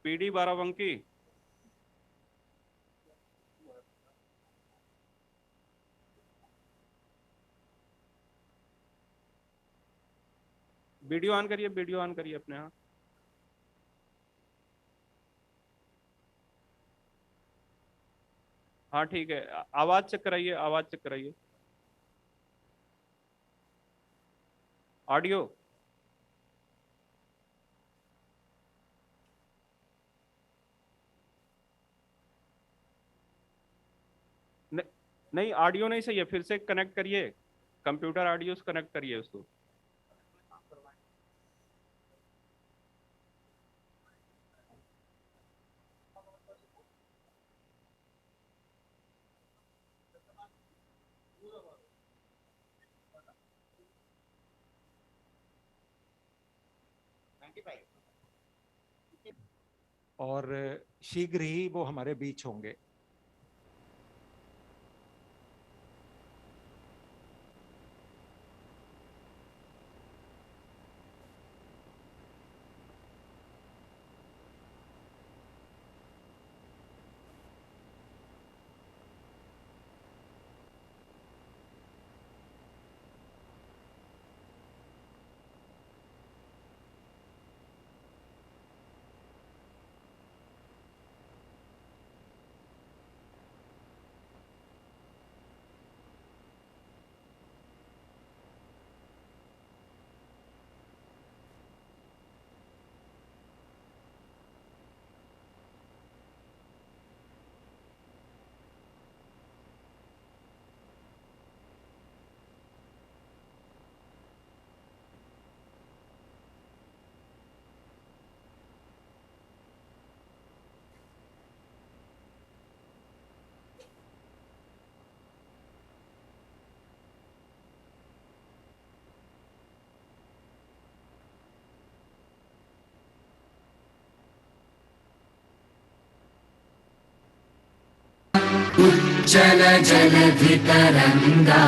PD Barabanki. Video on करिए, video on करिए अपने यहाँ। हाँ ठीक है, आवाज चेक कराइए, आवाज चेक कराइए। ऑडियो। न, नहीं, ऑडियो नहीं सही है, फिर से कनेक्ट करिए। कंप्यूटर ऑडियो से कनेक्ट करिए उसको। और शीघ्र ही वो हमारे बीच होंगे। उज्जल जलधितरङ्गा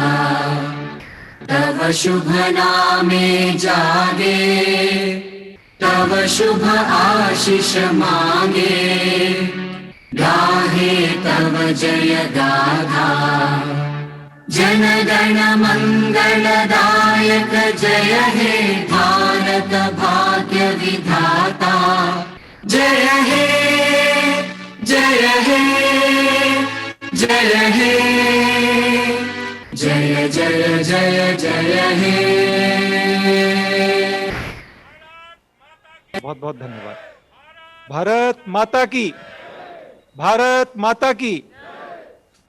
तव शुभ नामे जागे, तव शुभ आशीष मांगे, गाहे तव जय गाथा। जन गण मंगलदायक जय हे भारत भाग्य विधाता। जय हे जय हे जय हे जय जय जय जय हे। बहुत बहुत धन्यवाद। भारत माता की, भारत माता की।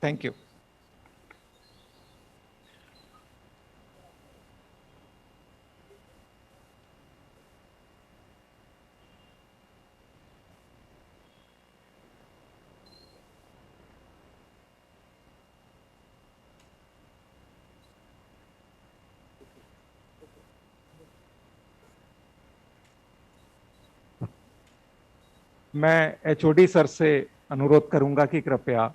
Thank you. मैं एचओडी सर से अनुरोध करूंगा कि कृपया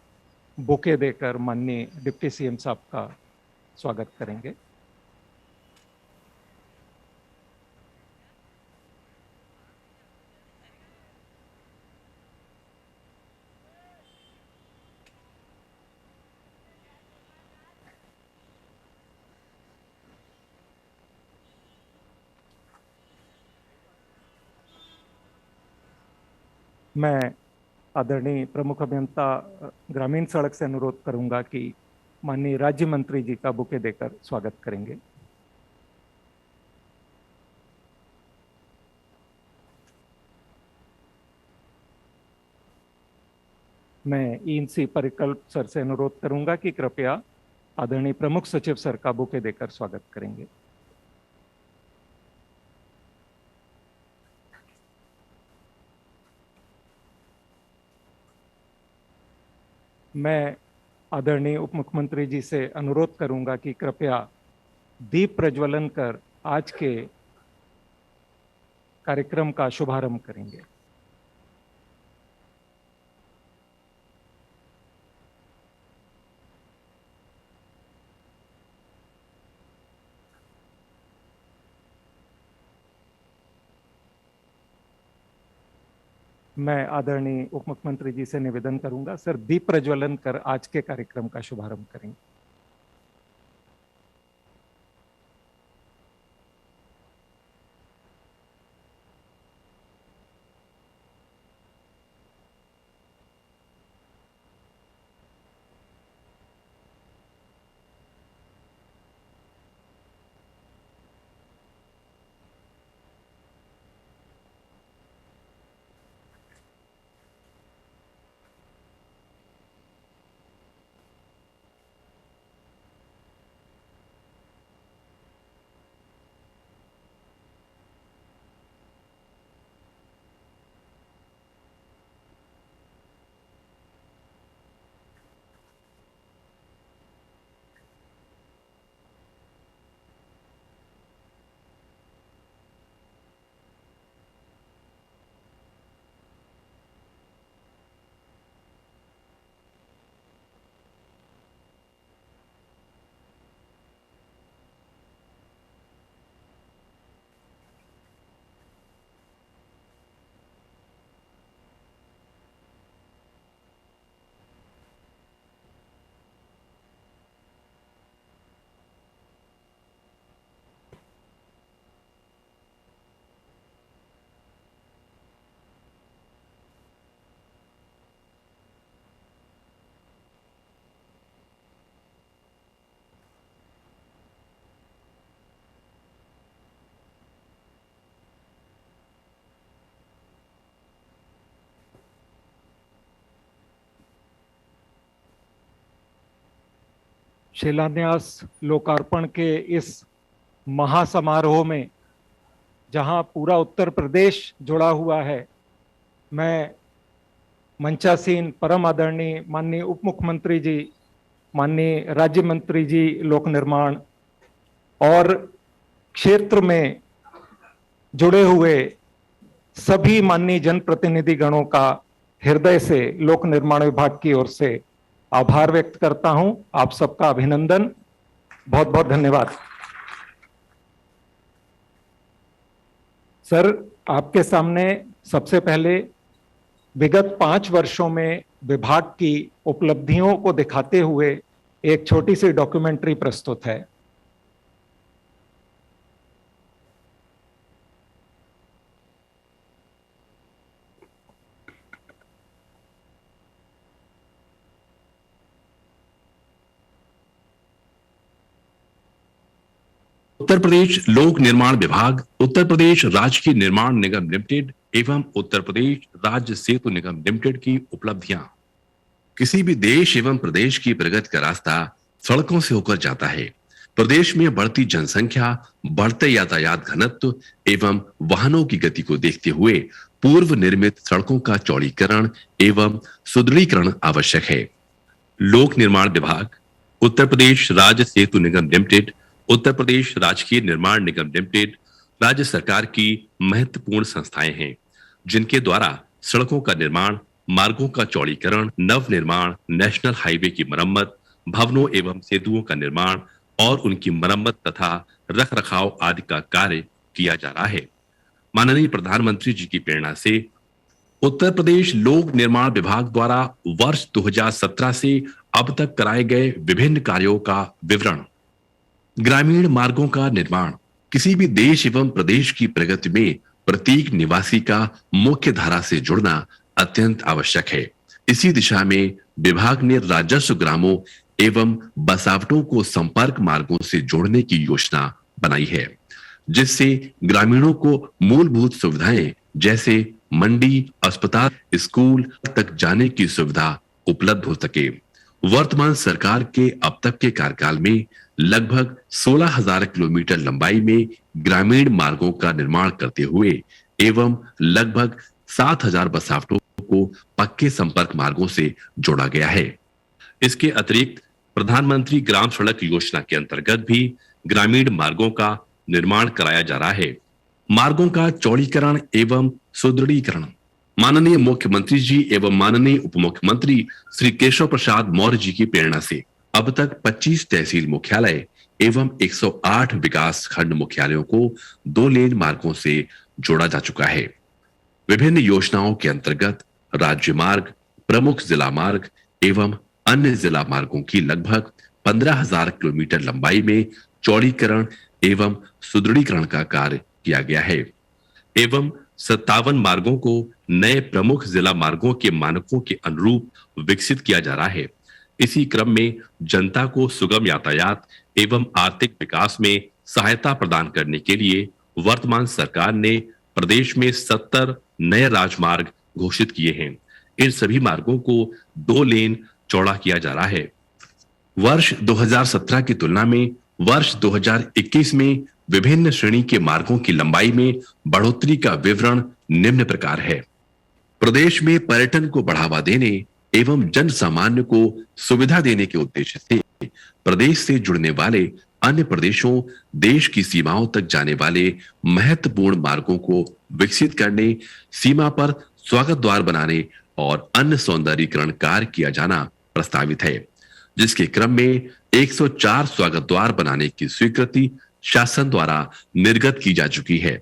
बुके देकर माननीय डिप्टी सीएम साहब का स्वागत करेंगे। मैं आदरणीय प्रमुख अभियंता ग्रामीण सड़क से अनुरोध करूंगा कि माननीय राज्य मंत्री जी का बुके देकर स्वागत करेंगे। मैं ईएनसी परिकल्प सर से अनुरोध करूंगा कि कृपया आदरणीय प्रमुख सचिव सर का बुके देकर स्वागत करेंगे। मैं आदरणीय उप मुख्यमंत्री जी से अनुरोध करूंगा कि कृपया दीप प्रज्वलन कर आज के कार्यक्रम का शुभारंभ करेंगे। मैं आदरणीय उप मुख्यमंत्री जी से निवेदन करूंगा, सर दीप प्रज्वलन कर आज के कार्यक्रम का शुभारंभ करेंगे। शिलान्यास लोकार्पण के इस महासमारोह में जहां पूरा उत्तर प्रदेश जुड़ा हुआ है, मैं मंचासीन परम आदरणीय माननीय उप मुख्यमंत्री जी, माननीय राज्य मंत्री जी लोक निर्माण और क्षेत्र में जुड़े हुए सभी माननीय जनप्रतिनिधि गणों का हृदय से लोक निर्माण विभाग की ओर से आभार व्यक्त करता हूं। आप सबका अभिनंदन, बहुत बहुत धन्यवाद। सर, आपके सामने सबसे पहले विगत 5 वर्षों में विभाग की उपलब्धियों को दिखाते हुए एक छोटी सी डॉक्यूमेंट्री प्रस्तुत है। उत्तर प्रदेश लोक निर्माण विभाग, उत्तर प्रदेश राजकीय निर्माण निगम लिमिटेड एवं उत्तर प्रदेश राज्य सेतु निगम लिमिटेड की उपलब्धियां। किसी भी देश एवं प्रदेश की प्रगति का रास्ता सड़कों से होकर जाता है। प्रदेश में बढ़ती जनसंख्या, बढ़ते यातायात घनत्व एवं वाहनों की गति को देखते हुए पूर्व निर्मित सड़कों का चौड़ीकरण एवं सुदृढ़ीकरण आवश्यक है। लोक निर्माण विभाग, उत्तर प्रदेश राज्य सेतु निगम लिमिटेड, उत्तर प्रदेश राजकीय निर्माण निगम लिमिटेड राज्य सरकार की महत्वपूर्ण संस्थाएं हैं, जिनके द्वारा सड़कों का निर्माण, मार्गों का चौड़ीकरण, नव निर्माण, नेशनल हाईवे की मरम्मत, भवनों एवं सेतुओं का निर्माण और उनकी मरम्मत तथा रख रखाव आदि का कार्य किया जा रहा है। माननीय प्रधानमंत्री जी की प्रेरणा से उत्तर प्रदेश लोक निर्माण विभाग द्वारा वर्ष 2017 से अब तक कराए गए विभिन्न कार्यों का विवरण। ग्रामीण मार्गों का निर्माण किसी भी देश एवं प्रदेश की प्रगति में प्रत्येक निवासी का मुख्य धारा से जुड़ना अत्यंत आवश्यक है। इसी दिशा में विभाग ने राजस्व ग्रामों एवं बसावटों को संपर्क मार्गों से जोड़ने की योजना बनाई है, जिससे ग्रामीणों को मूलभूत सुविधाएं जैसे मंडी, अस्पताल, स्कूल तक जाने की सुविधा उपलब्ध हो सके। वर्तमान सरकार के अब तक के कार्यकाल में लगभग 16,000 किलोमीटर लंबाई में ग्रामीण मार्गों का निर्माण करते हुए एवं लगभग 7,000 बसावटों को पक्के संपर्क मार्गों से जोड़ा गया है। इसके अतिरिक्त प्रधानमंत्री ग्राम सड़क योजना के अंतर्गत भी ग्रामीण मार्गों का निर्माण कराया जा रहा है। मार्गों का चौड़ीकरण एवं सुदृढ़ीकरण माननीय मुख्यमंत्री जी एवं माननीय उप मुख्यमंत्री श्री केशव प्रसाद मौर्य जी की प्रेरणा से अब तक 25 तहसील मुख्यालय एवं 108 विकास खंड मुख्यालयों को 2 लेन मार्गों से जोड़ा जा चुका है। विभिन्न योजनाओं के अंतर्गत राज्य मार्ग, प्रमुख जिला मार्ग एवं अन्य जिला मार्गों की लगभग 15,000 किलोमीटर लंबाई में चौड़ीकरण एवं सुदृढ़ीकरण का कार्य किया गया है एवं 57 मार्गों को नए प्रमुख जिला मार्गों के मानकों के अनुरूप विकसित किया जा रहा है। इसी क्रम में जनता को सुगम यातायात एवं आर्थिक विकास में सहायता प्रदान करने के लिए वर्तमान सरकार ने प्रदेश में 70 नए राजमार्ग घोषित किए हैं। इन सभी मार्गों को 2 लेन चौड़ा किया जा रहा है। वर्ष 2017 की तुलना में वर्ष 2021 में विभिन्न श्रेणी के मार्गों की लंबाई में बढ़ोतरी का विवरण निम्न प्रकार है। प्रदेश में पर्यटन को बढ़ावा देने एवं जन सामान्य को सुविधा देने के उद्देश्य से प्रदेश से जुड़ने वाले अन्य प्रदेशों, देश की सीमाओं तक जाने वाले महत्वपूर्ण मार्गों को विकसित करने, सीमा पर स्वागत द्वार बनाने और अन्य सौंदर्यीकरण कार्य किया जाना प्रस्तावित है, जिसके क्रम में 104 स्वागत द्वार बनाने की स्वीकृति शासन द्वारा निर्गत की जा चुकी है।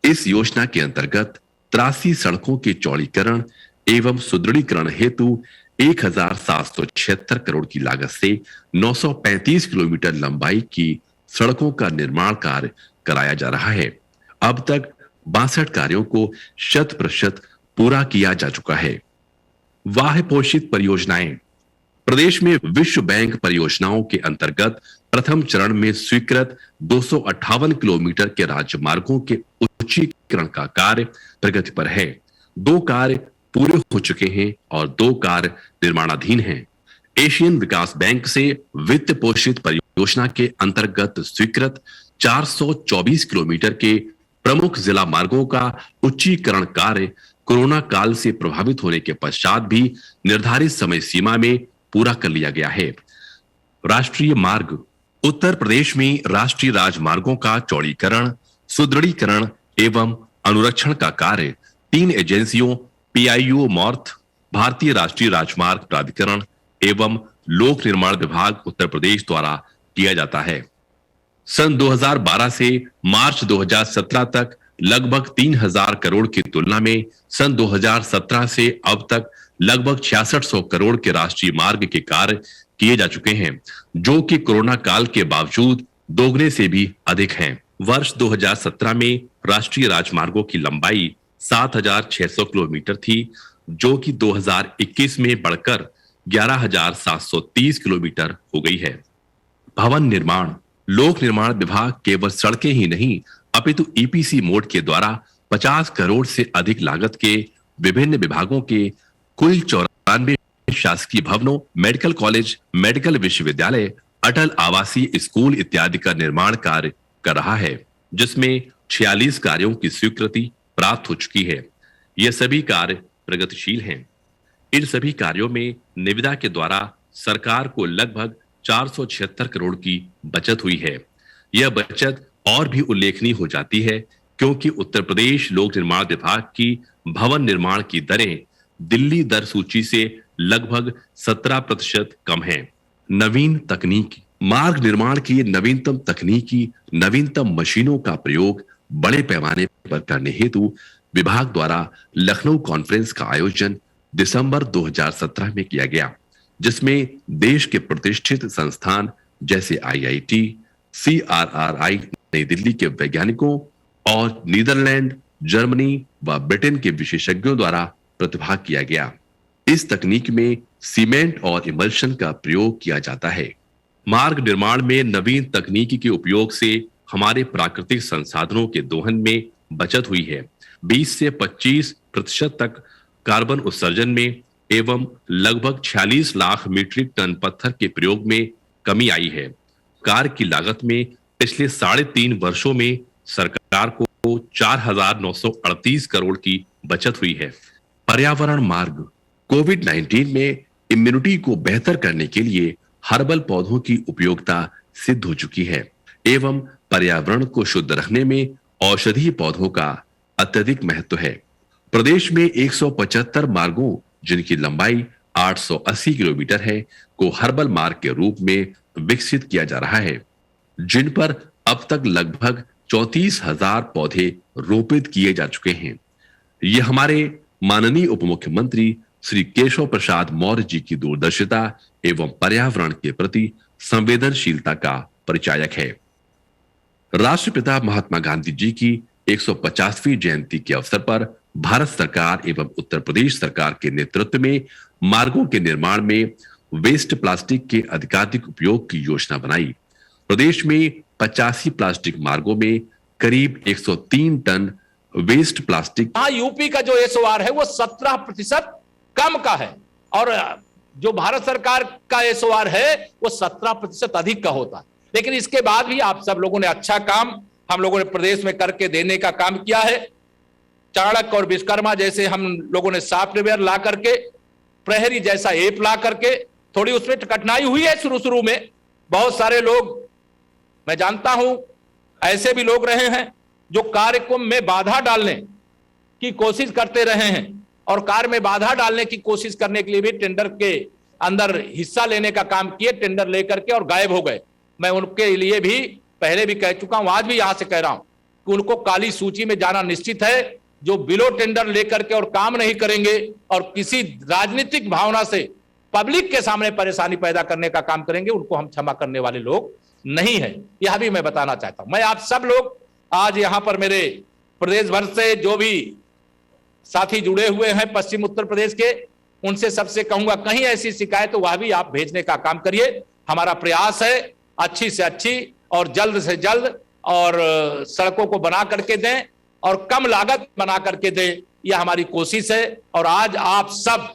इस योजना के अंतर्गत 83 सड़कों के चौड़ीकरण एवं सुदृढ़ीकरण हेतु 1,776 करोड़ की लागत से 935 किलोमीटर लंबाई की सड़कों का निर्माण कार्य कराया जा रहा है। अब तक 62 कार्यों को 100% पूरा किया जा चुका है। वाह्य पोषित परियोजनाएं। प्रदेश में विश्व बैंक परियोजनाओं के अंतर्गत प्रथम चरण में स्वीकृत 258 किलोमीटर के राज्य मार्गों के उच्चीकरण का कार्य प्रगति पर है। 2 कार्य पूरे हो चुके हैं और 2 कार्य निर्माणाधीन हैं। एशियन विकास बैंक से वित्त पोषित परियोजना के अंतर्गत स्वीकृत 424 किलोमीटर के प्रमुख जिला मार्गों का उच्चीकरण कार्य कोरोना काल से प्रभावित होने के पश्चात भी निर्धारित समय सीमा में पूरा कर लिया गया है। राष्ट्रीय मार्ग। उत्तर प्रदेश में राष्ट्रीय राजमार्गों का चौड़ीकरण, सुदृढ़ीकरण एवं अनुरक्षण का कार्य 3 एजेंसियों पीआईयू मॉर्थ, भारतीय राष्ट्रीय राजमार्ग प्राधिकरण एवं लोक निर्माण विभाग उत्तर प्रदेश द्वारा किया जाता है। सन 2012 से मार्च 2017 तक लगभग 3,000 करोड़ की तुलना में सन 2017 से अब तक लगभग 6600 करोड़ के राष्ट्रीय मार्ग के कार्य किए जा चुके हैं, जो कि कोरोना काल के बावजूद दोगुने से भी अधिक हैं। वर्ष 2017 में राष्ट्रीय राजमार्गों की लंबाई 7,600 किलोमीटर थी, जो कि 2021 में बढ़कर 11,730 किलोमीटर हो गई है। भवन निर्माण। लोक निर्माण विभाग केवल सड़कें ही नहीं अपितु ईपीसी मोड के द्वारा 50 करोड़ से अधिक लागत के विभिन्न विभागों के कुल 94 शासकीय भवनों, मेडिकल कॉलेज, मेडिकल विश्वविद्यालय, अटल आवासीय स्कूल इत्यादि का निर्माण कार्य कर रहा है, जिसमें 46 कार्यों की स्वीकृति प्राप्त हो चुकी है। ये सभी कार्य प्रगतिशील हैं। इन सभी कार्यों में निविदा के द्वारा सरकार को लगभग 476 करोड़ की बचत हुई है। यह बचत और भी उल्लेखनीय हो जाती है क्योंकि उत्तर प्रदेश लोक निर्माण विभाग की भवन निर्माण की दरें दिल्ली दर सूची से लगभग 17% कम है। नवीन तकनीकी। मार्ग निर्माण की नवीनतम तकनीकी, नवीनतम मशीनों का प्रयोग बड़े पैमाने पर करने हेतु विभाग द्वारा लखनऊ कॉन्फ्रेंस का आयोजन दिसंबर 2017 में किया गया, जिसमें देश के प्रतिष्ठित संस्थान जैसे आईआईटी, सीआरआरआई नई दिल्ली के वैज्ञानिकों और नीदरलैंड, जर्मनी व ब्रिटेन के विशेषज्ञों द्वारा प्रतिभाग किया गया। इस तकनीक में सीमेंट और इमल्शन का प्रयोग किया जाता है। मार्ग निर्माण में नवीन तकनीकी के उपयोग से हमारे प्राकृतिक संसाधनों के दोहन में बचत हुई है। 20 से 25% तक कार्बन उत्सर्जन में एवं लगभग 46 लाख मीट्रिक टन पत्थर के प्रयोग में कमी आई है। कार्य की लागत में पिछले 3.5 वर्षों में सरकार को 4,938 करोड़ की बचत हुई है। पर्यावरण मार्ग। कोविड-19 में इम्यूनिटी को बेहतर करने के लिए हर्बल पौधों की उपयोगिता सिद्ध हो चुकी है एवं पर्यावरण को शुद्ध रखने में औषधीय पौधों का अत्यधिक महत्व है। प्रदेश में 175 मार्गों, जिनकी लंबाई 880 किलोमीटर है, को हर्बल मार्ग के रूप में विकसित किया जा रहा है, जिन पर अब तक लगभग 34,000 पौधे रोपित किए जा चुके हैं। ये हमारे माननीय उप मुख्यमंत्री श्री केशव प्रसाद मौर्य जी की दूरदर्शिता एवं पर्यावरण के प्रति संवेदनशीलता का परिचायक है। राष्ट्रपिता महात्मा गांधी जी की 150वीं जयंती के अवसर पर भारत सरकार एवं उत्तर प्रदेश सरकार के नेतृत्व में मार्गों के निर्माण में वेस्ट प्लास्टिक के अधिकाधिक उपयोग की योजना बनाई। प्रदेश में 85 प्लास्टिक मार्गों में करीब 103 टन वेस्ट प्लास्टिक। यूपी का जो एसओआर है वो 17% कम का है और जो भारत सरकार का एसओआर है वो 17% अधिक का होता है। लेकिन इसके बाद भी आप सब लोगों ने अच्छा काम हम लोगों ने प्रदेश में करके देने का काम किया है। चाणक्य और विश्वकर्मा जैसे हम लोगों ने सॉफ्टवेयर ला करके, प्रहरी जैसा ऐप ला करके, थोड़ी उसमें कठिनाई हुई है शुरू में। बहुत सारे लोग मैं जानता हूं ऐसे भी लोग रहे हैं जो कार्यक्रम में बाधा डालने की कोशिश करते रहे हैं और कार्य में बाधा डालने की कोशिश करने के लिए भी टेंडर के अंदर हिस्सा लेने का काम किए, टेंडर लेकर के और गायब हो गए। मैं उनके लिए भी पहले भी कह चुका हूं, आज भी यहां से कह रहा हूं कि उनको काली सूची में जाना निश्चित है। जो बिलो टेंडर लेकर के और काम नहीं करेंगे और किसी राजनीतिक भावना से पब्लिक के सामने परेशानी पैदा करने का काम करेंगे, उनको हम क्षमा करने वाले लोग नहीं है। यह भी मैं बताना चाहता हूं। मैं आप सब लोग आज यहां पर मेरे प्रदेश भर से जो भी साथी जुड़े हुए हैं पश्चिम उत्तर प्रदेश के, उनसे सबसे कहूंगा कहीं ऐसी शिकायत तो वह भी आप भेजने का काम करिए। हमारा प्रयास है अच्छी से अच्छी और जल्द से जल्द और सड़कों को बना करके दें और कम लागत बना करके दें, यह हमारी कोशिश है। और आज आप सब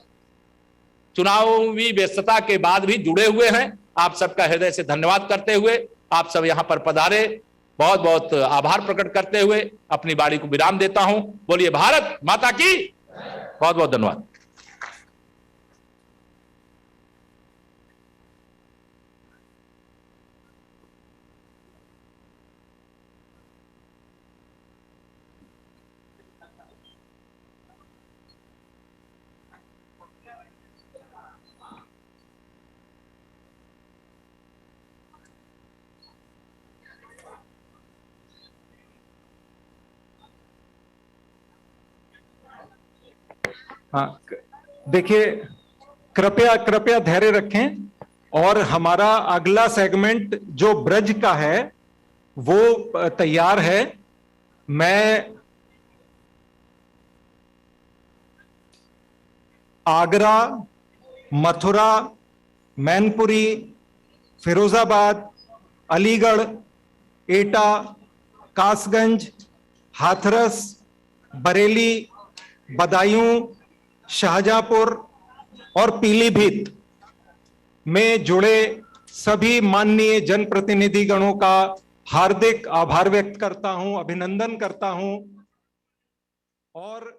चुनावी व्यस्तता के बाद भी जुड़े हुए हैं। आप सबका हृदय से धन्यवाद करते हुए आप सब यहां पर पधारे, बहुत बहुत आभार प्रकट करते हुए अपनी वाणी को विराम देता हूं। बोलिए भारत माता की। बहुत बहुत धन्यवाद। हाँ, देखिए कृपया कृपया धैर्य रखें और हमारा अगला सेगमेंट जो ब्रज का है वो तैयार है। मैं आगरा, मथुरा, मैनपुरी, फिरोजाबाद, अलीगढ़, एटा, कासगंज, हाथरस, बरेली, बदायूं, शाहजहांपुर और पीलीभीत में जुड़े सभी माननीय जनप्रतिनिधि गणों का हार्दिक आभार व्यक्त करता हूं, अभिनंदन करता हूं। और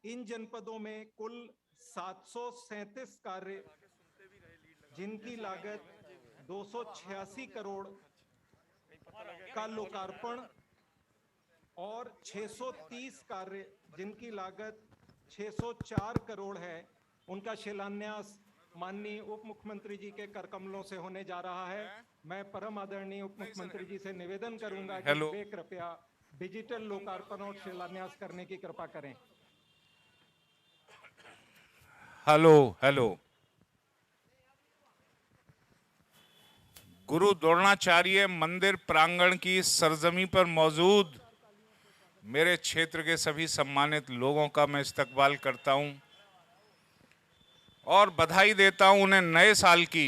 इन जनपदों में कुल 737 कार्य जिनकी लागत 286 करोड़ का लोकार्पण और 630 कार्य जिनकी लागत 604 करोड़ है, उनका शिलान्यास माननीय उप मुख्यमंत्री जी के कर कमलों से होने जा रहा है। मैं परम आदरणीय उप मुख्यमंत्री जी से निवेदन करूंगा कि वे कृपया डिजिटल लोकार्पण और शिलान्यास करने की कृपा करें। हेलो गुरु द्रोणाचार्य मंदिर प्रांगण की सरजमी पर मौजूद मेरे क्षेत्र के सभी सम्मानित लोगों का मैं इस्तकबाल करता हूं और बधाई देता हूं उन्हें नए साल की,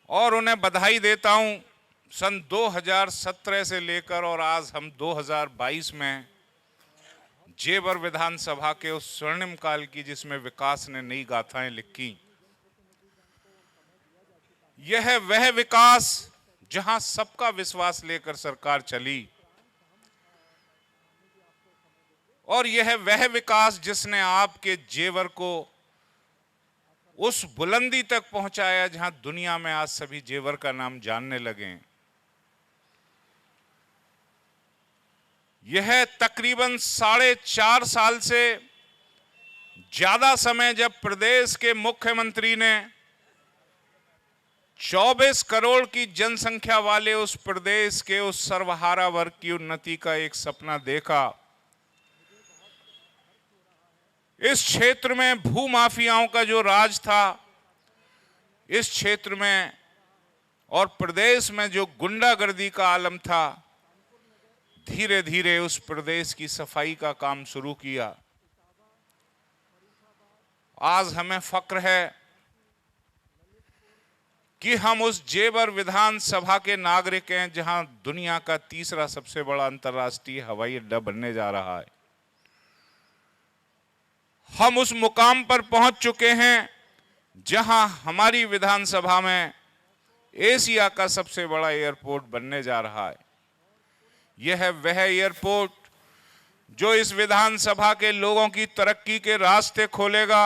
और उन्हें बधाई देता हूं सन 2017 से लेकर और आज हम 2022 में जेवर विधानसभा के उस स्वर्णिम काल की जिसमें विकास ने नई गाथाएं लिखी। यह वह विकास जहां सबका विश्वास लेकर सरकार चली और यह वह विकास जिसने आपके जेवर को उस बुलंदी तक पहुंचाया जहां दुनिया में आज सभी जेवर का नाम जानने लगे। यह तकरीबन 4.5 साल से ज्यादा समय जब प्रदेश के मुख्यमंत्री ने 24 करोड़ की जनसंख्या वाले उस प्रदेश के उस सर्वहारा वर्ग की उन्नति का एक सपना देखा। इस क्षेत्र में भूमाफियाओं का जो राज था, इस क्षेत्र में और प्रदेश में जो गुंडागर्दी का आलम था, धीरे धीरे उस प्रदेश की सफाई का काम शुरू किया। आज हमें फक्र है कि हम उस जेवर विधानसभा के नागरिक हैं जहां दुनिया का तीसरा सबसे बड़ा अंतर्राष्ट्रीय हवाई अड्डा बनने जा रहा है। हम उस मुकाम पर पहुंच चुके हैं जहां हमारी विधानसभा में एशिया का सबसे बड़ा एयरपोर्ट बनने जा रहा है। यह है वह एयरपोर्ट जो इस विधानसभा के लोगों की तरक्की के रास्ते खोलेगा,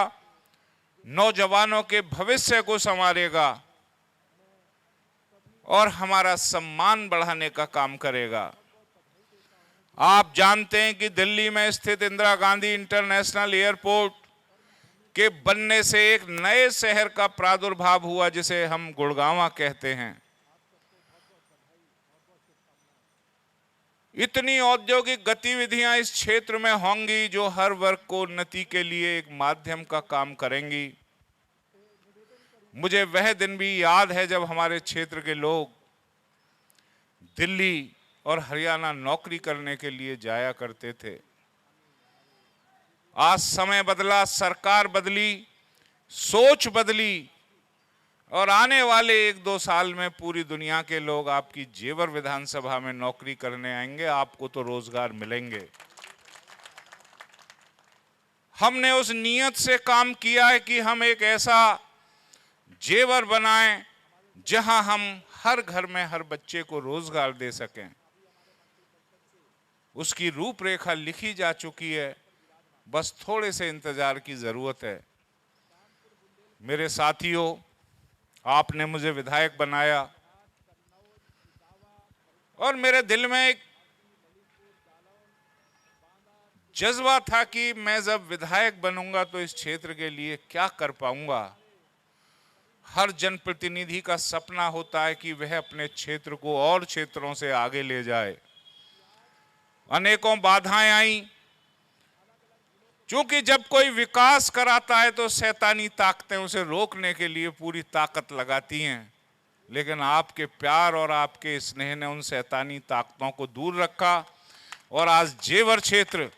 नौजवानों के भविष्य को संवारेगा और हमारा सम्मान बढ़ाने का काम करेगा। आप जानते हैं कि दिल्ली में स्थित इंदिरा गांधी इंटरनेशनल एयरपोर्ट के बनने से एक नए शहर का प्रादुर्भाव हुआ जिसे हम गुड़गांव कहते हैं। इतनी औद्योगिक गतिविधियां इस क्षेत्र में होंगी जो हर वर्ग को उन्नति के लिए एक माध्यम का काम करेंगी। मुझे वह दिन भी याद है जब हमारे क्षेत्र के लोग दिल्ली और हरियाणा नौकरी करने के लिए जाया करते थे। आज समय बदला, सरकार बदली, सोच बदली और आने वाले 1-2 साल में पूरी दुनिया के लोग आपकी जेवर विधानसभा में नौकरी करने आएंगे। आपको तो रोजगार मिलेंगे। हमने उस नीयत से काम किया है कि हम एक ऐसा जेवर बनाएं जहां हम हर घर में हर बच्चे को रोजगार दे सकें। उसकी रूपरेखा लिखी जा चुकी है, बस थोड़े से इंतजार की जरूरत है। मेरे साथियों, आपने मुझे विधायक बनाया और मेरे दिल में एक जज्बा था कि मैं जब विधायक बनूंगा तो इस क्षेत्र के लिए क्या कर पाऊंगा। हर जनप्रतिनिधि का सपना होता है कि वह अपने क्षेत्र को और क्षेत्रों से आगे ले जाए। अनेकों बाधाएं आई, क्योंकि जब कोई विकास कराता है तो शैतानी ताकतें उसे रोकने के लिए पूरी ताकत लगाती हैं, लेकिन आपके प्यार और आपके स्नेह ने उन शैतानी ताकतों को दूर रखा और आज जेवर क्षेत्र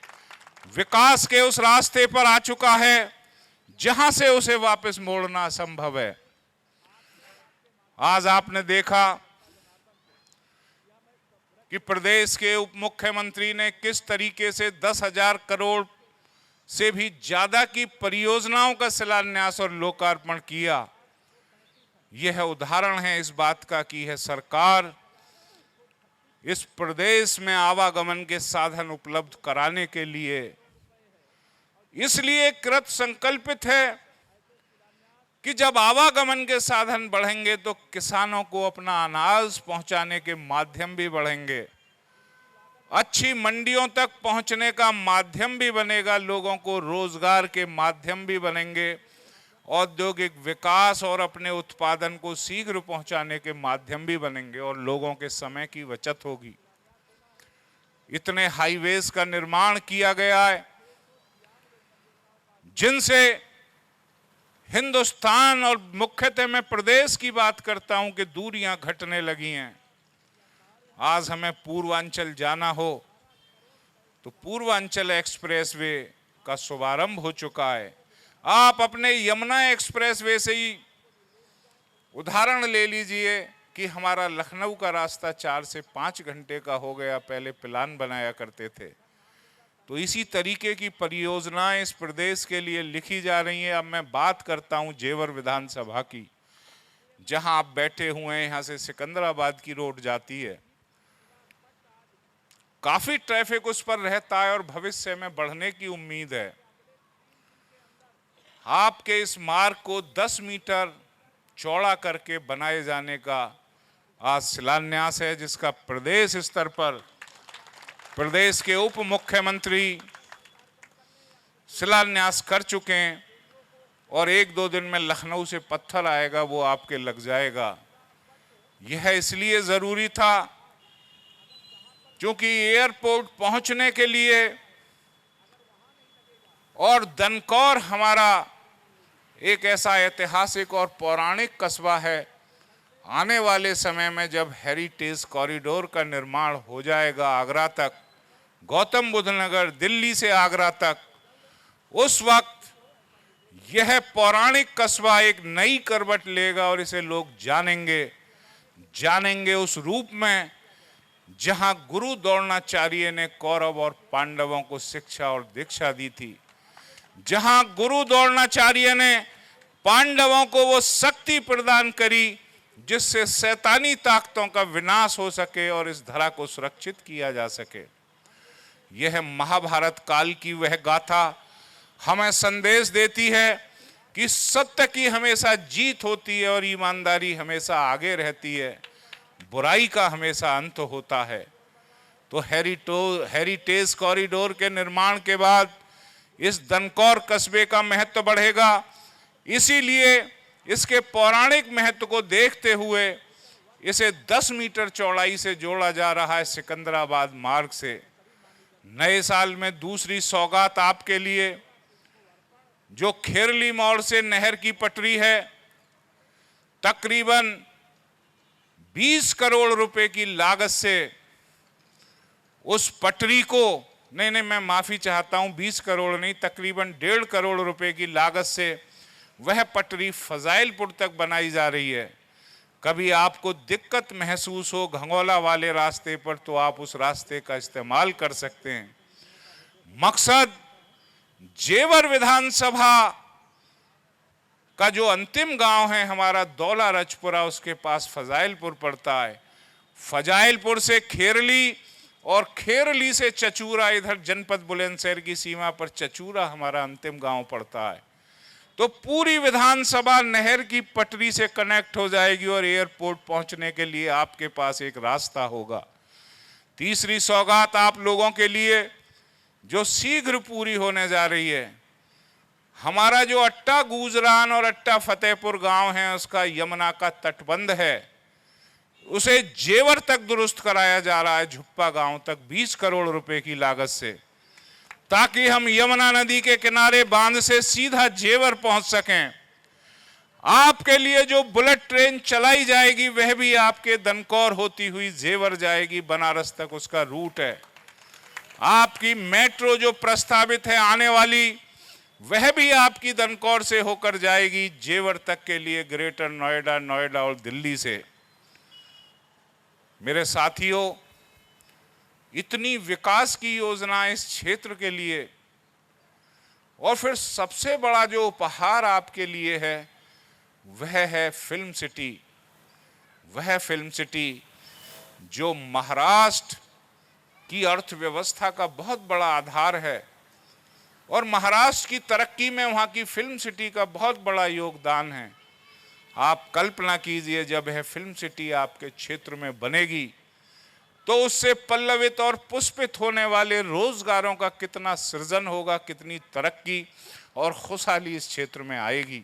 विकास के उस रास्ते पर आ चुका है जहां से उसे वापस मोड़ना असंभव है। आज आपने देखा कि प्रदेश के उप मुख्यमंत्री ने किस तरीके से 10,000 करोड़ से भी ज्यादा की परियोजनाओं का शिलान्यास और लोकार्पण किया। यह उदाहरण है इस बात का कि यह सरकार इस प्रदेश में आवागमन के साधन उपलब्ध कराने के लिए इसलिए कृत संकल्पित है कि जब आवागमन के साधन बढ़ेंगे तो किसानों को अपना अनाज पहुंचाने के माध्यम भी बढ़ेंगे, अच्छी मंडियों तक पहुंचने का माध्यम भी बनेगा, लोगों को रोजगार के माध्यम भी बनेंगे, औद्योगिक विकास और अपने उत्पादन को शीघ्र पहुंचाने के माध्यम भी बनेंगे और लोगों के समय की बचत होगी। इतने हाईवेज का निर्माण किया गया है जिनसे हिंदुस्तान और मुख्यतः मैं प्रदेश की बात करता हूं कि दूरियां घटने लगी हैं। आज हमें पूर्वांचल जाना हो तो पूर्वांचल एक्सप्रेसवे का शुभारंभ हो चुका है। आप अपने यमुना एक्सप्रेसवे से ही उदाहरण ले लीजिए कि हमारा लखनऊ का रास्ता 4 से 5 घंटे का हो गया, पहले प्लान बनाया करते थे। तो इसी तरीके की परियोजनाएं इस प्रदेश के लिए लिखी जा रही हैं। अब मैं बात करता हूं जेवर विधानसभा की, जहां आप बैठे हुए हैं, यहां से सिकंदराबाद की रोड जाती है। काफी ट्रैफिक उस पर रहता है और भविष्य में बढ़ने की उम्मीद है। आपके इस मार्ग को 10 मीटर चौड़ा करके बनाए जाने का आज शिलान्यास है, जिसका प्रदेश स्तर पर प्रदेश के उप मुख्यमंत्री शिलान्यास कर चुके हैं और 1-2 दिन में लखनऊ से पत्थर आएगा, वो आपके लग जाएगा। यह इसलिए जरूरी था क्योंकि एयरपोर्ट पहुंचने के लिए और दनकौर हमारा एक ऐसा ऐतिहासिक और पौराणिक कस्बा है, आने वाले समय में जब हेरिटेज कॉरिडोर का निर्माण हो जाएगा आगरा तक, गौतम बुद्ध नगर दिल्ली से आगरा तक, उस वक्त यह पौराणिक कस्बा एक नई करवट लेगा और इसे लोग जानेंगे उस रूप में जहां गुरु द्रोणाचार्य ने कौरव और पांडवों को शिक्षा और दीक्षा दी थी, जहां गुरु द्रोणाचार्य ने पांडवों को वो शक्ति प्रदान करी जिससे शैतानी ताकतों का विनाश हो सके और इस धरा को सुरक्षित किया जा सके। यह महाभारत काल की वह गाथा हमें संदेश देती है कि सत्य की हमेशा जीत होती है और ईमानदारी हमेशा आगे रहती है, बुराई का हमेशा अंत होता है। तो हेरिटेज कॉरिडोर के निर्माण के बाद इस दनकौर कस्बे का महत्व बढ़ेगा। इसीलिए इसके पौराणिक महत्व को देखते हुए इसे 10 मीटर चौड़ाई से जोड़ा जा रहा है सिकंदराबाद मार्ग से। नए साल में दूसरी सौगात आपके लिए, जो खेरली मोड़ से नहर की पटरी है, तकरीबन 20 करोड़ रुपए की लागत से उस पटरी को, नहीं मैं माफी चाहता हूं, 20 करोड़ नहीं, तकरीबन 1.5 करोड़ रुपए की लागत से वह पटरी फजाइलपुर तक बनाई जा रही है। कभी आपको दिक्कत महसूस हो घंगोला वाले रास्ते पर तो आप उस रास्ते का इस्तेमाल कर सकते हैं। मकसद जेवर विधानसभा का जो अंतिम गांव है हमारा दौला रजपुरा, उसके पास फजाइलपुर पड़ता है। फजाइलपुर से खेरली और खेरली से चचूरा, इधर जनपद बुलंदशहर की सीमा पर चचूरा हमारा अंतिम गांव पड़ता है। तो पूरी विधानसभा नहर की पटरी से कनेक्ट हो जाएगी और एयरपोर्ट पहुंचने के लिए आपके पास एक रास्ता होगा। तीसरी सौगात आप लोगों के लिए जो शीघ्र पूरी होने जा रही है, हमारा जो अट्टा गुजरान और अट्टा फतेहपुर गांव है उसका यमुना का तटबंध है, उसे जेवर तक दुरुस्त कराया जा रहा है, झुप्पा गांव तक 20 करोड़ रुपए की लागत से, ताकि हम यमुना नदी के किनारे बांध से सीधा जेवर पहुंच सकें। आपके लिए जो बुलेट ट्रेन चलाई जाएगी वह भी आपके दनकौर होती हुई जेवर जाएगी, बनारस तक उसका रूट है। आपकी मेट्रो जो प्रस्तावित है आने वाली, वह भी आपकी दनकौर से होकर जाएगी जेवर तक के लिए, ग्रेटर नोएडा, नोएडा और दिल्ली से। मेरे साथियों, इतनी विकास की योजना इस क्षेत्र के लिए, और फिर सबसे बड़ा जो उपहार आपके लिए है वह है फिल्म सिटी। वह फिल्म सिटी जो महाराष्ट्र की अर्थव्यवस्था का बहुत बड़ा आधार है और महाराष्ट्र की तरक्की में वहाँ की फिल्म सिटी का बहुत बड़ा योगदान है। आप कल्पना कीजिए जब यह फिल्म सिटी आपके क्षेत्र में बनेगी तो उससे पल्लवित और पुष्पित होने वाले रोजगारों का कितना सृजन होगा, कितनी तरक्की और खुशहाली इस क्षेत्र में आएगी।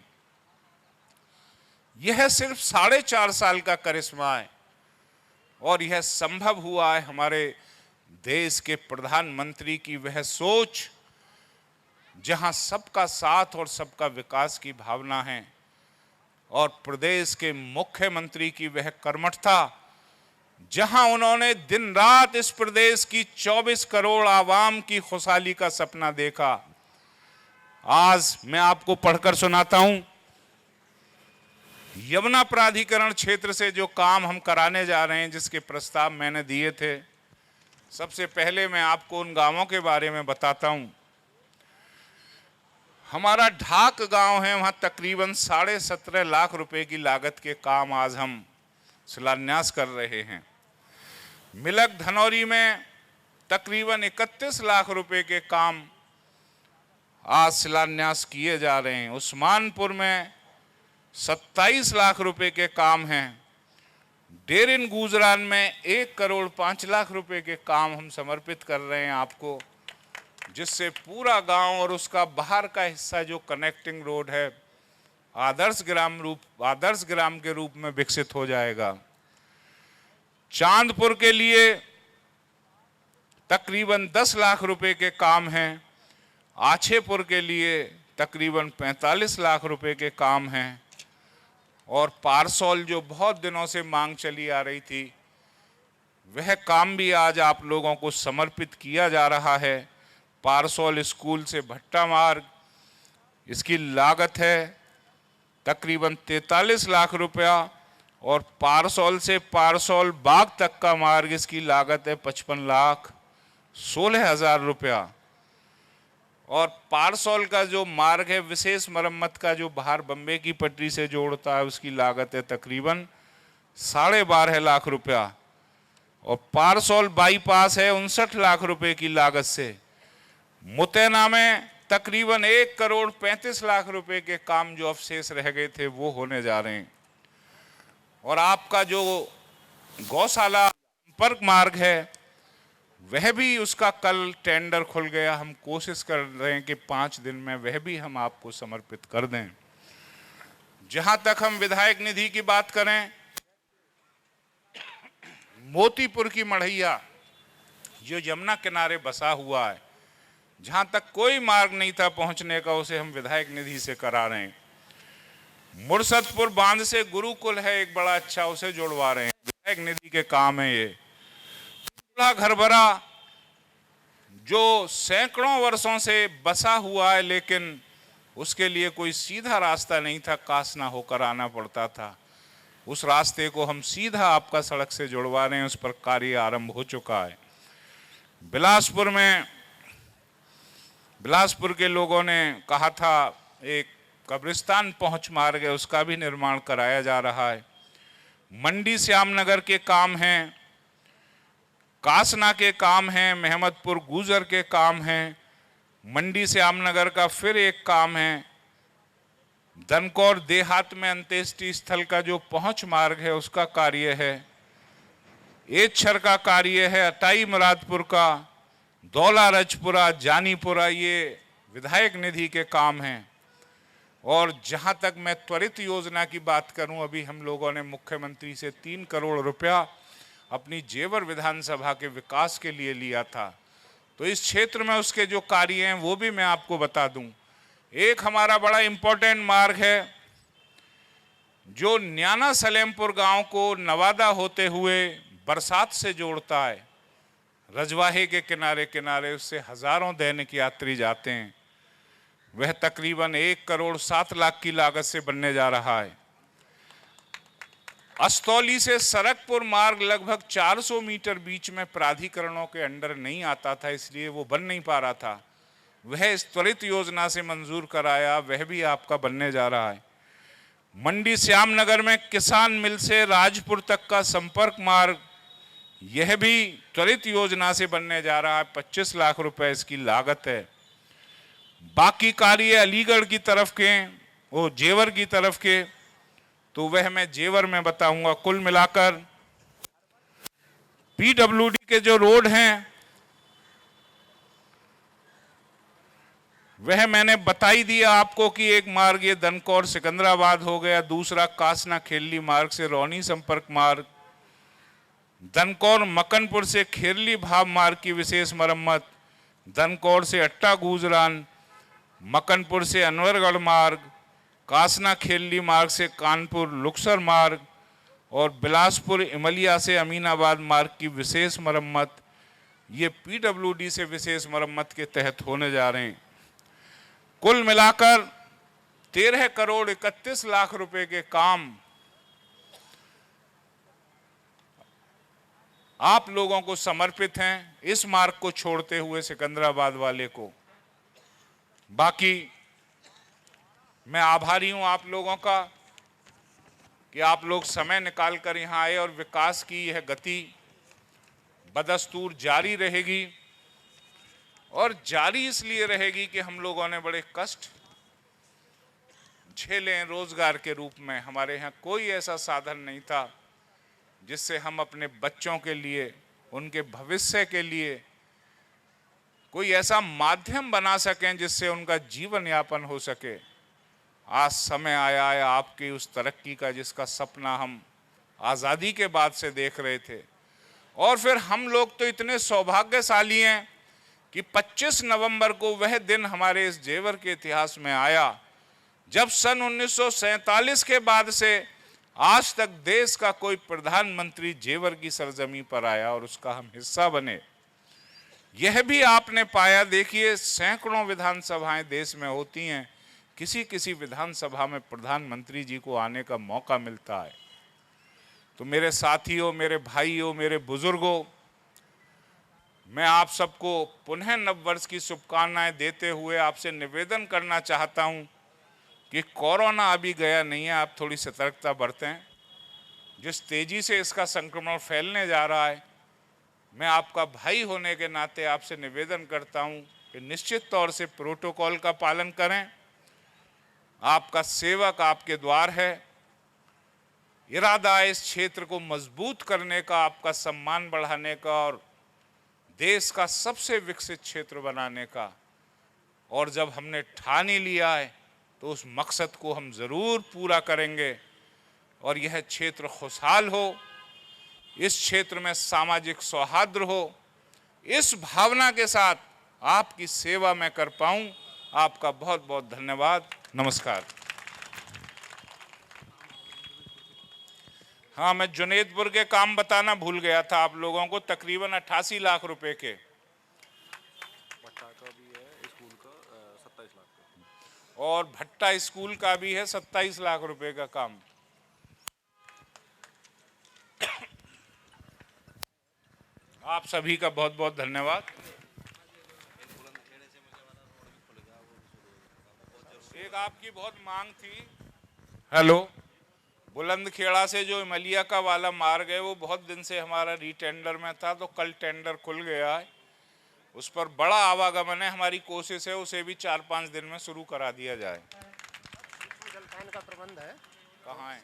यह सिर्फ 4.5 साल का करिश्मा है और यह संभव हुआ है हमारे देश के प्रधानमंत्री की वह सोच, जहां सबका साथ और सबका विकास की भावना है, और प्रदेश के मुख्यमंत्री की वह कर्मठता, जहां उन्होंने दिन रात इस प्रदेश की 24 करोड़ आवाम की खुशहाली का सपना देखा। आज मैं आपको पढ़कर सुनाता हूं, यमुना प्राधिकरण क्षेत्र से जो काम हम कराने जा रहे हैं, जिसके प्रस्ताव मैंने दिए थे, सबसे पहले मैं आपको उन गांवों के बारे में बताता हूं। हमारा ढाक गांव है, वहां तकरीबन 17.5 लाख रुपए की लागत के काम आज हम शिलान्यास कर रहे हैं। मिलक धनौरी में तकरीबन 31 लाख रुपए के काम आज शिलान्यास किए जा रहे हैं। उस्मानपुर में 27 लाख रुपए के काम हैं। डेरिन गुजरान में 1 करोड़ 5 लाख रुपए के काम हम समर्पित कर रहे हैं आपको, जिससे पूरा गांव और उसका बाहर का हिस्सा जो कनेक्टिंग रोड है आदर्श ग्राम के रूप में विकसित हो जाएगा। चांदपुर के लिए तकरीबन 10 लाख रुपए के काम हैं, आछेपुर के लिए तकरीबन 45 लाख रुपए के काम हैं, और पारसौल जो बहुत दिनों से मांग चली आ रही थी, वह काम भी आज आप लोगों को समर्पित किया जा रहा है। पारसौल स्कूल से भट्टा मार्ग, इसकी लागत है तकरीबन 43 लाख रुपया, और पारसौल से पारसौल बाग तक का मार्ग, इसकी लागत है 55,16,000 रुपया। और पारसौल का जो मार्ग है विशेष मरम्मत का, जो बाहर बम्बे की पटरी से जोड़ता है, उसकी लागत है तकरीबन 12.5 लाख रुपया। और पारसौल बाईपास है 59 लाख रुपए की लागत से। मुतैना में तकरीबन 1,35 लाख रुपए के काम जो अवशेष रह गए थे वो होने जा रहे हैं। और आपका जो गौशाला संपर्क मार्ग है वह भी, उसका कल टेंडर खुल गया। हम कोशिश कर रहे हैं कि 5 दिन में वह भी हम आपको समर्पित कर दें। जहां तक हम विधायक निधि की बात करें, मोतीपुर की मढ़ैया जो यमुना किनारे बसा हुआ है, जहां तक कोई मार्ग नहीं था पहुंचने का, उसे हम विधायक निधि से करा रहे हैं। मुर्शदपुर बांध से गुरुकुल है एक बड़ा अच्छा, उसे जुड़वा रहे हैं, विधायक निधि के काम है ये। घरबरा जो सैकड़ों वर्षों से बसा हुआ है, लेकिन उसके लिए कोई सीधा रास्ता नहीं था, कासना होकर आना पड़ता था। उस रास्ते को हम सीधा आपका सड़क से जुड़वा रहे हैं, उस पर कार्य आरंभ हो चुका है। बिलासपुर के लोगों ने कहा था एक कब्रिस्तान पहुंच मार्ग है, उसका भी निर्माण कराया जा रहा है। मंडी श्यामनगर के काम हैं, कासना के काम हैं, मेहमदपुर गुजर के काम हैं, मंडी श्यामनगर का फिर एक काम है, दनकौर देहात में अंत्येष्टि स्थल का जो पहुंच मार्ग है उसका कार्य है, एच्छर का कार्य है, अटाई मुरादपुर का, दौला रजपुरा, जानीपुरा, ये विधायक निधि के काम हैं। और जहां तक मैं त्वरित योजना की बात करूं, अभी हम लोगों ने मुख्यमंत्री से 3 करोड़ रुपया अपनी जेवर विधानसभा के विकास के लिए लिया था, तो इस क्षेत्र में उसके जो कार्य हैं वो भी मैं आपको बता दूं। एक हमारा बड़ा इंपॉर्टेंट मार्ग है जो न्याना सलेमपुर गांव को नवादा होते हुए बरसात से जोड़ता है, रजवाहे के किनारे किनारे, उससे हजारों दैनिक यात्री जाते हैं। वह तकरीबन 1,07,00,000 की लागत से बनने जा रहा है। अस्तौली से सरकपुर मार्ग लगभग 400 मीटर बीच में प्राधिकरणों के अंडर नहीं आता था, इसलिए वो बन नहीं पा रहा था। वह इस त्वरित योजना से मंजूर कराया, वह भी आपका बनने जा रहा है। मंडी श्यामनगर में किसान मिल से राजपुर तक का संपर्क मार्ग, यह भी त्वरित योजना से बनने जा रहा है, 25 लाख रुपए इसकी लागत है। बाकी कार्य अलीगढ़ की तरफ के, वो जेवर की तरफ के, तो वह मैं जेवर में बताऊंगा। कुल मिलाकर पीडब्ल्यूडी के जो रोड हैं वह मैंने बता ही दिया आपको कि एक मार्ग ये दनकौर सिकंदराबाद हो गया, दूसरा कासना खेरली मार्ग से रौनी संपर्क मार्ग, दनकौर मकनपुर से खेरली भाव मार्ग की विशेष मरम्मत, दनकौर से अट्टा गुजरान, मकनपुर से अनवरगढ़ मार्ग, कासना खेरली मार्ग से कानपुर लुक्सर मार्ग, और बिलासपुर इमलिया से अमीनाबाद मार्ग की विशेष मरम्मत, ये पीडब्ल्यूडी से विशेष मरम्मत के तहत होने जा रहे हैं। कुल मिलाकर 13,31,00,000 रुपए के काम आप लोगों को समर्पित हैं, इस मार्ग को छोड़ते हुए सिकंदराबाद वाले को। बाकी मैं आभारी हूं आप लोगों का कि आप लोग समय निकाल कर यहाँ आए, और विकास की यह गति बदस्तूर जारी रहेगी। और जारी इसलिए रहेगी कि हम लोगों ने बड़े कष्ट झेले हैं रोजगार के रूप में। हमारे यहाँ कोई ऐसा साधन नहीं था जिससे हम अपने बच्चों के लिए, उनके भविष्य के लिए कोई ऐसा माध्यम बना सकें जिससे उनका जीवन यापन हो सके। आज समय आया है आपकी उस तरक्की का जिसका सपना हम आज़ादी के बाद से देख रहे थे। और फिर हम लोग तो इतने सौभाग्यशाली हैं कि 25 नवंबर को वह दिन हमारे इस जेवर के इतिहास में आया जब सन 1947 के बाद से आज तक देश का कोई प्रधानमंत्री जेवर की सरजमी पर आया और उसका हम हिस्सा बने। यह भी आपने पाया, देखिए सैकड़ों विधानसभाएं देश में होती हैं, किसी किसी विधानसभा में प्रधानमंत्री जी को आने का मौका मिलता है। तो मेरे साथियों, मेरे भाइयों, मेरे बुजुर्गों, मैं आप सबको पुनः नववर्ष की शुभकामनाएं देते हुए आपसे निवेदन करना चाहता हूं कि कोरोना अभी गया नहीं है, आप थोड़ी सतर्कता बरतें। जिस तेजी से इसका संक्रमण फैलने जा रहा है, मैं आपका भाई होने के नाते आपसे निवेदन करता हूं कि निश्चित तौर से प्रोटोकॉल का पालन करें। आपका सेवक आपके द्वार है। इरादा इस क्षेत्र को मजबूत करने का, आपका सम्मान बढ़ाने का और देश का सबसे विकसित क्षेत्र बनाने का। और जब हमने ठान ही लिया है तो उस मकसद को हम ज़रूर पूरा करेंगे और यह क्षेत्र खुशहाल हो, इस क्षेत्र में सामाजिक सौहार्द हो। इस भावना के साथ आपकी सेवा मैं कर पाऊं। आपका बहुत बहुत धन्यवाद। नमस्कार। हाँ, मैं जुनेदपुर के काम बताना भूल गया था आप लोगों को। तकरीबन 88 लाख रुपए के, और भट्टा स्कूल का भी है 27 लाख रुपए का काम। आप सभी का बहुत बहुत धन्यवाद। एक आपकी बहुत मांग थी, हेलो, बुलंदखेड़ा से जो इमलिया का वाला मार्ग है वो बहुत दिन से हमारा रीटेंडर में था, तो कल टेंडर खुल गया है। उस पर बड़ा आवागमन है। हमारी कोशिश है उसे भी 4-5 दिन में शुरू करा दिया जाए। जलपान का प्रबंध है। कहाँ है?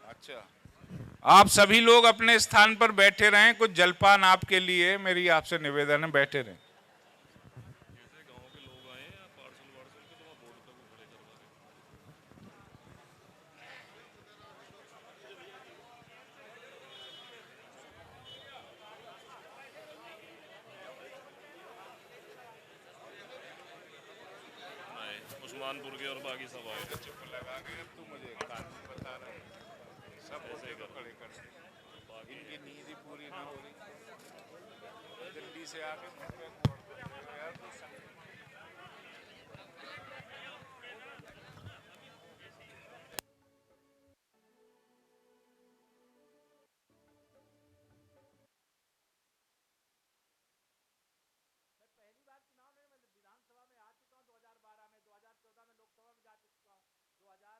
अच्छा, आप सभी लोग अपने स्थान पर बैठे रहें। कुछ जलपान आपके लिए मेरी आपसे निवेदन है, बैठे रहें। उस्मानपुर के और बाकी सब आए। चुप लगा के तू मुझे कानून बता रहा है, सब मुझे तो खड़े कर दे। इनकी नींद ही पूरी ना हो रही, दिल्ली से आके मुझ पे यार तू पहली बार चुनाव में विधानसभा में आ चुका हूँ। 2012 में, 2014 में लोकसभा में जा चुका हूँ, 2000